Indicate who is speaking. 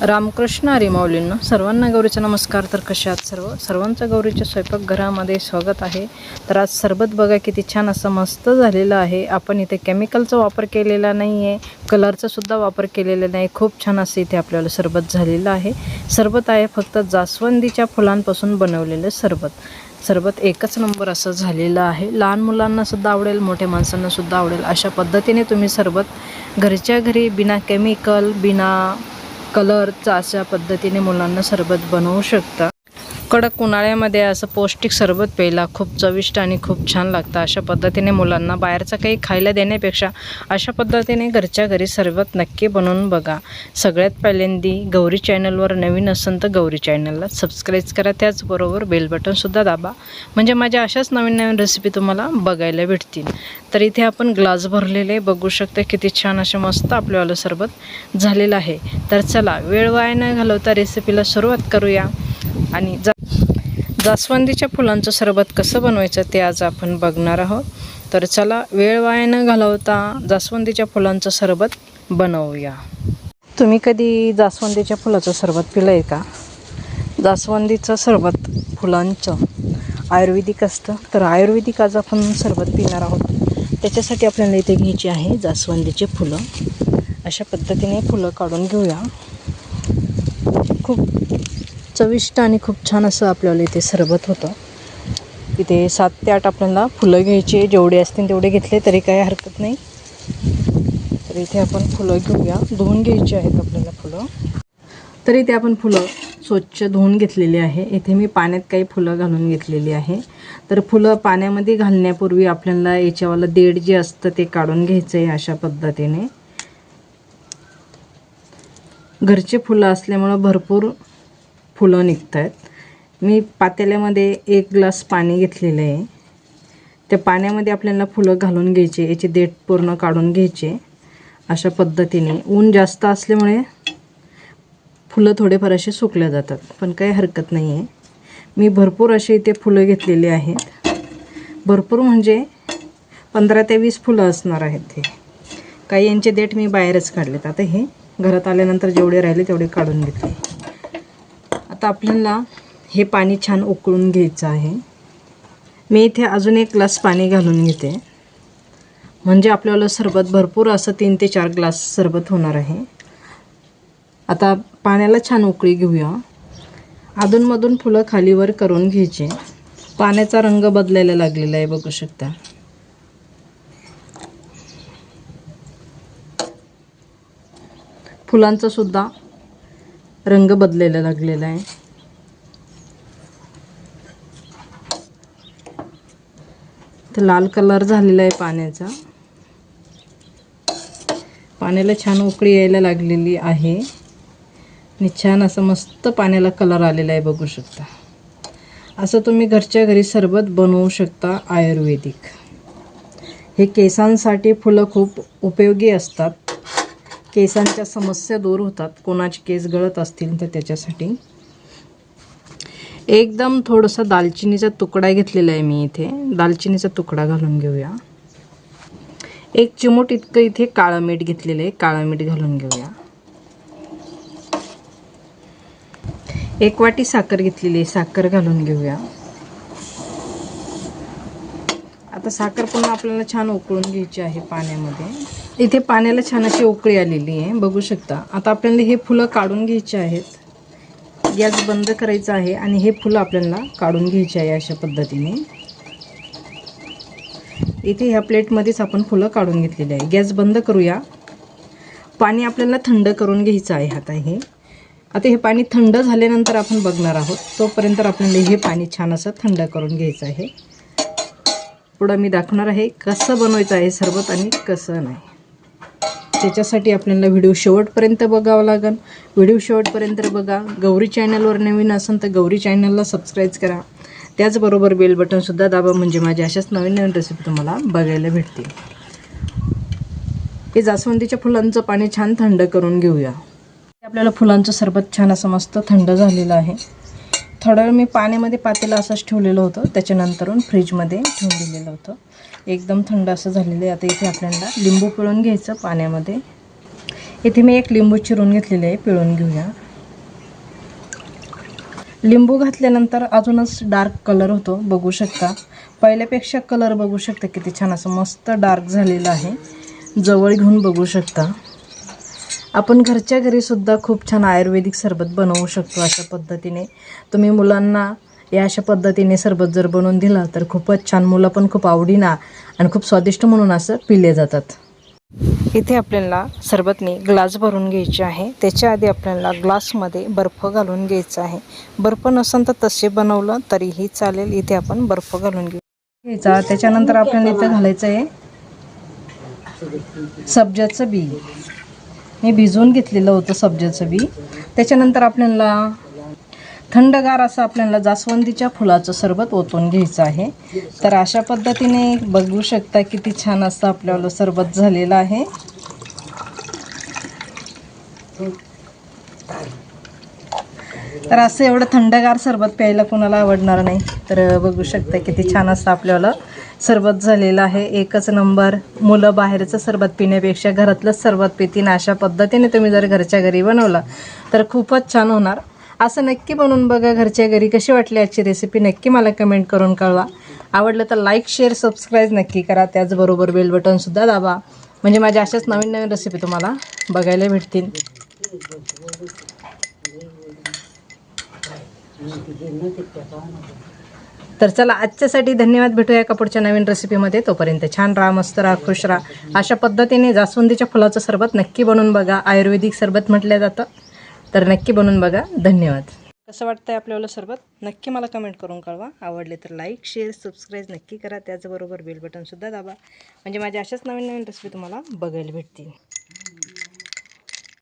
Speaker 1: रामकृष्ण हरी माऊलींनो, सर्वांना गौरीचा नमस्कार. तर कशा आहात सर्वांचं गौरीच्या स्वयंपाकघरामध्ये स्वागत आहे. तर आज सरबत बघा किती छान असं मस्त झालेलं आहे. आपण इथे केमिकलचा वापर केलेला नाही आहे, कलरचा सुद्धा वापर केलेला नाही. खूप छान असं इथे आपल्याला सरबत झालेलं आहे. सरबत आहे फक्त जास्वंदीच्या फुलांपासून बनवलेलं सरबत एकच नंबर असं झालेलं आहे. लहान मुलांना सुद्धा आवडेल, मोठ्या माणसांना सुद्धा आवडेल. अशा पद्धतीने तुम्ही सरबत घरच्या घरी बिना केमिकल बिना कलरचा अशा पद्धतीने मुलांना सरबत बनवू शकता. कडक उन्हाळ्यामध्ये असं पौष्टिक सरबत प्यायला खूप चविष्ट आणि खूप छान लागतं. अशा पद्धतीने मुलांना बाहेरचं काही खायला देण्यापेक्षा अशा पद्धतीने घरच्या घरी सरबत नक्की बनवून बघा. सगळ्यात पहिल्यांदी गौरी चॅनलवर नवीन असेल तर गौरी चॅनलला सबस्क्राईब करा. त्याचबरोबर बेल बटनसुद्धा दाबा, म्हणजे माझ्या अशाच नवीन नवीन रेसिपी तुम्हाला बघायला भेटतील. तर इथे आपण ग्लास भरलेले बघू शकता. किती छान असे मस्त आपल्याला सरबत झालेलं आहे. तर चला वेळ वाया न घालवता रेसिपीला सुरुवात करूया. आणि जास्वंदीच्या फुलांचं सरबत कसं बनवायचं ते आज आपण बघणार आहोत. तर चला वेळ वाया न घालवता जास्वंदीच्या फुलांचं सरबत बनवूया. तुम्ही कधी जास्वंदीच्या फुलाचं सरबत पिलं आहे का? जास्वंदीचं सरबत फुलांचं आयुर्वेदिक असतं. तर आयुर्वेदिक आज आपण सरबत पिणार आहोत. त्याच्यासाठी आपल्याला इथे घ्यायची आहे जास्वंदीचे फुलं. अशा पद्धतीने फुलं काढून घेऊया. खूप चविष्ट आणि खूप छान असं आपल्याला इथे सरबत होतं. इथे 7 ते 8 आपल्याला फुलं घ्यायची, जेवढे असतील तेवढे घेतले तरी काही हरकत नाही. तर इथे आपण फुलं घेऊया. धुवून घ्यायची आहेत आपल्याला फुलं. तर इथे आपण फुलं स्वच्छ धुवून घेतलेली आहे. इथे मी पाण्यात काही फुलं घालून घेतलेली आहे. तर फुलं पाण्यामध्ये घालण्यापूर्वी आपल्याला याच्यावाला देठ जे असतं ते काढून घ्यायचं आहे. अशा पद्धतीने घरचे फुलं असल्यामुळं भरपूर फुलं निघत आहेत. मी पातेल्यामध्ये 1 ग्लास पाणी घेतलेलं आहे. त्या पाण्यामध्ये आपल्याला फुलं घालून घ्यायचे, याचे देठ पूर्ण काढून घ्यायचे. अशा पद्धतीने ऊन जास्त असल्यामुळे फुलं थोडेफार असे सुकले जातात, पण काही हरकत नाही आहे. मी भरपूर असे इथे फुलं घेतलेली आहेत. भरपूर म्हणजे 15 ते 20 फुलं असणार आहेत. हे काही यांचे देठ मी बाहेरच काढलेत. आता हे घरात आल्यानंतर जेवढे राहिले तेवढे काढून घेतले. आता आपल्याला हे पाणी छान उकळून घ्यायचं आहे. मी इथे अजून 1 ग्लास पाणी घालून घेते, म्हणजे आपल्याला सरबत भरपूर असं 3 ते 4 ग्लास सरबत होणार आहे. आता पाण्याला छान उकळी घेऊया. अधूनमधून फुलं खालीवर करून घ्यायचे. पाण्याचा रंग बदलायला लागलेला आहे, बघू शकता. फुलांचा सुद्धा रंग बदलायला लागलेला आहे. तर लाल कलर झालेला आहे पाण्याचा. पाण्याला छान उकळी यायला लागलेली आहे आणि छान असं मस्त पाण्याला कलर आलेला आहे, बघू शकता. असं तुम्ही घरच्या घरी सरबत बनवू शकता आयुर्वेदिक. हे केसांसाठी फुलं खूप उपयोगी असतात. केसांच्या समस्या दूर होतात. कोणाचे केस गळत असतील तर त्याच्यासाठी एकदम थोडासा दालचिनीचा तुकडा घेतलेला आहे मी इथे. दालचिनीचा तुकडा घालून घेऊया. 1 चिमूट इतकं इथे काळं मीठ घेतलेलं आहे. काळं मीठ घालून घेऊया. 1 वाटी साखर घेतलेली आहे. साखर घालून घेऊया. आता साखर पुन्हा आपल्याला छान उकळून घ्यायची आहे पाण्यामध्ये. इथे पाण्याला छान अशी उकळी आलेली आहे, बघू शकता. आता आपल्याला हे फुलं काढून घ्यायचे आहेत. गॅस बंद करायचा आहे आणि हे फुलं आपल्याला काढून घ्यायचे आहे. अशा पद्धतीने इथे ह्या प्लेटमध्येच आपण फुलं काढून घेतलेली आहे. गॅस बंद करूया. पाणी आपल्याला थंड करून घ्यायचं आहे. आता हे पाणी थंड झाल्यानंतर आपण बघणार आहोत. तोपर्यंत आपल्याला हे पाणी छान असं थंड करून घ्यायचं आहे. पुढं मी दाखवणार आहे कसं बनवायचं आहे सरबत आणि कसं नाही. त्याच्यासाठी आपल्याला व्हिडिओ शेवटपर्यंत बघावं लागेल. व्हिडिओ शेवटपर्यंत बघा. गौरी चॅनलवर नवीन असेल तर गौरी चॅनलला सबस्क्राईब करा. त्याचबरोबर बेल बटनसुद्धा दाबा, म्हणजे माझ्या अशाच नवीन नवीन रेसिपी तुम्हाला बघायला भेटतील. हे जास्वंदीच्या फुलांचं पाणी छान थंड करून घेऊया. आपल्याला फुलांचं सरबत छान असं मस्त थंड झालेलं आहे. थोडा वेळ मी पाण्यामध्ये पातेलं असंच ठेवलेलं होतं. त्याच्यानंतरून फ्रीजमध्ये ठेवून दिलेलं होतं. एकदम थंड असं झालेलं आहे. आता इथे आपल्याला लिंबू पिळून घ्यायचं पाण्यामध्ये. इथे मी 1 लिंबू चिरून घेतलेले आहे. पिळून घेऊया. लिंबू घातल्यानंतर अजूनच डार्क कलर होतो, बघू शकता. पहिल्यापेक्षा कलर बघू शकता किती छान असं मस्त डार्क झालेलं आहे. जवळ घेऊन बघू शकता. आपण घरच्या घरीसुद्धा खूप छान आयुर्वेदिक सरबत बनवू शकतो. अशा पद्धतीने तुम्ही मुलांना या अशा पद्धतीने सरबत जर बनवून दिला तर खूपच छान, मुलं पण खूप आवडीनं आणि खूप स्वादिष्ट म्हणून असं पिले जातात. इथे आपल्याला सरबतने ग्लास भरून घ्यायचे आहे. त्याच्या आधी आपल्याला ग्लासमध्ये बर्फ घालून घ्यायचा आहे. बर्फ नसेल तर तसे बनवलं तरीही चालेल. इथे आपण बर्फ घालून घ्यायचा. त्याच्यानंतर आपल्याला इथं घालायचं आहे सब्जाचं बी. मी भिजवून घेतलेलं होतं सब्जाचं बी. त्याच्यानंतर आपल्याला थंडगार असं आपल्याला जास्वंदीच्या फुलाचं सरबत ओतून घ्यायचं आहे. तर अशा पद्धतीने बघू शकता किती छान असं आपल्याला सरबत झालेलं आहे. तर असं एवढं थंडगार सरबत प्यायला कोणाला आवडणार नाही. तर बघू शकता किती छान असं आपल्याला सरबत झालेलं आहे. एकच नंबर. मुलं बाहेरचं सरबत पिण्यापेक्षा घरातलंच सरबत पितीन. अशा पद्धतीने तुम्ही जर घरच्या घरी बनवलं तर खूपच छान होणार. असं नक्की बनवून बघा घरच्या घरी. कशी वाटली आजची रेसिपी नक्की मला कमेंट करून कळवा. आवडलं तर लाईक शेअर सबस्क्राईब नक्की करा. त्याचबरोबर बेल बटनसुद्धा दाबा, म्हणजे माझ्या अशाच नवीन नवीन रेसिपी तुम्हाला बघायला भेटतील. तर चला आजच्यासाठी धन्यवाद. भेटूया एका पुढच्या नवीन रेसिपीमध्ये. तोपर्यंत छान राहा, मस्त राहा, खुश राहा. अशा पद्धतीने जास्वंदीच्या फुलाचं सरबत नक्की बनवून बघा. आयुर्वेदिक सरबत म्हटलं जातं. तर नक्की बनवून बघा. धन्यवाद. कसं वाटतंय आपल्याला सरबत नक्की मला कमेंट करून कळवा. आवडले तर लाईक शेअर सबस्क्राईब नक्की करा. त्याचबरोबर बेल बटनसुद्धा दाबा, म्हणजे माझ्या अशाच नवीन नवीन रेसिपी तुम्हाला बघायला भेटतील.